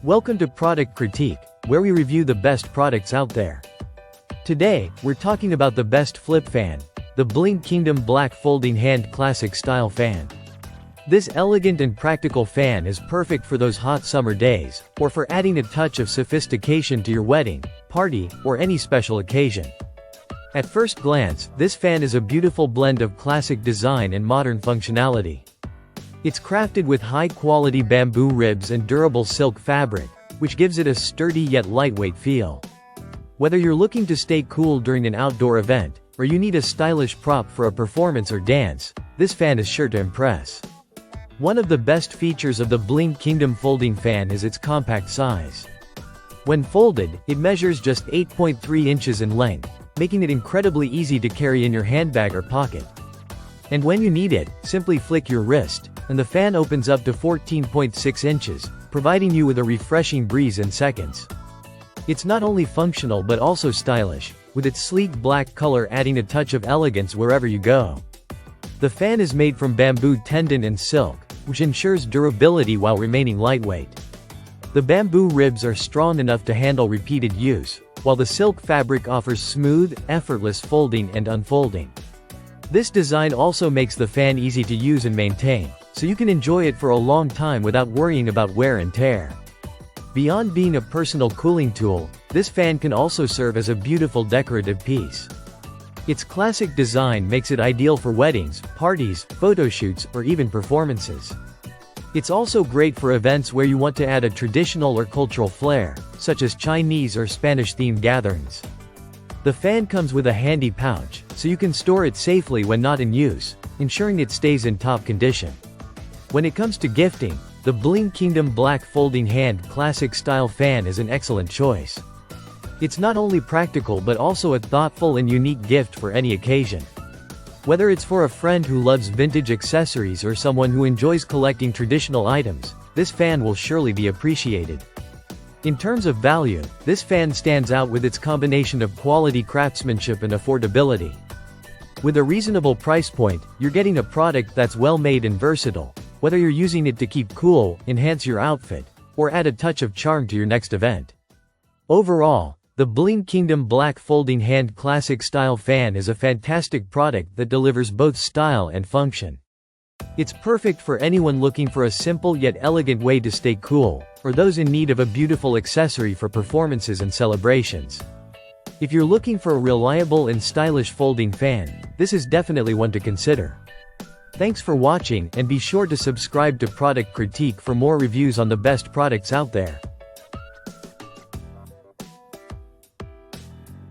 Welcome to Product Critique, where we review the best products out there. Today, we're talking about the best flip fan, the BlingKingdom Black Folding Hand Classic Style Fan. This elegant and practical fan is perfect for those hot summer days, or for adding a touch of sophistication to your wedding, party, or any special occasion. At first glance, this fan is a beautiful blend of classic design and modern functionality. It's crafted with high-quality bamboo ribs and durable silk fabric, which gives it a sturdy yet lightweight feel. Whether you're looking to stay cool during an outdoor event, or you need a stylish prop for a performance or dance, this fan is sure to impress. One of the best features of the BlingKingdom folding fan is its compact size. When folded, it measures just 8.3 inches in length, making it incredibly easy to carry in your handbag or pocket. And when you need it, simply flick your wrist, and the fan opens up to 14.6 inches, providing you with a refreshing breeze in seconds. It's not only functional but also stylish, with its sleek black color adding a touch of elegance wherever you go. The fan is made from bamboo tendon and silk, which ensures durability while remaining lightweight. The bamboo ribs are strong enough to handle repeated use, while the silk fabric offers smooth, effortless folding and unfolding. This design also makes the fan easy to use and maintain, so you can enjoy it for a long time without worrying about wear and tear. Beyond being a personal cooling tool, this fan can also serve as a beautiful decorative piece. Its classic design makes it ideal for weddings, parties, photo shoots, or even performances. It's also great for events where you want to add a traditional or cultural flair, such as Chinese or Spanish-themed gatherings. The fan comes with a handy pouch, so you can store it safely when not in use, ensuring it stays in top condition. When it comes to gifting, the BlingKingdom Black Folding Hand Classic Style Fan is an excellent choice. It's not only practical but also a thoughtful and unique gift for any occasion. Whether it's for a friend who loves vintage accessories or someone who enjoys collecting traditional items, this fan will surely be appreciated. In terms of value, this fan stands out with its combination of quality craftsmanship and affordability. With a reasonable price point, you're getting a product that's well made and versatile, whether you're using it to keep cool, enhance your outfit, or add a touch of charm to your next event. Overall, the BlingKingdom Black Folding Hand Classic Style Fan is a fantastic product that delivers both style and function. It's perfect for anyone looking for a simple yet elegant way to stay cool, or those in need of a beautiful accessory for performances and celebrations. If you're looking for a reliable and stylish folding fan, this is definitely one to consider. Thanks for watching, and be sure to subscribe to Product Critique for more reviews on the best products out there.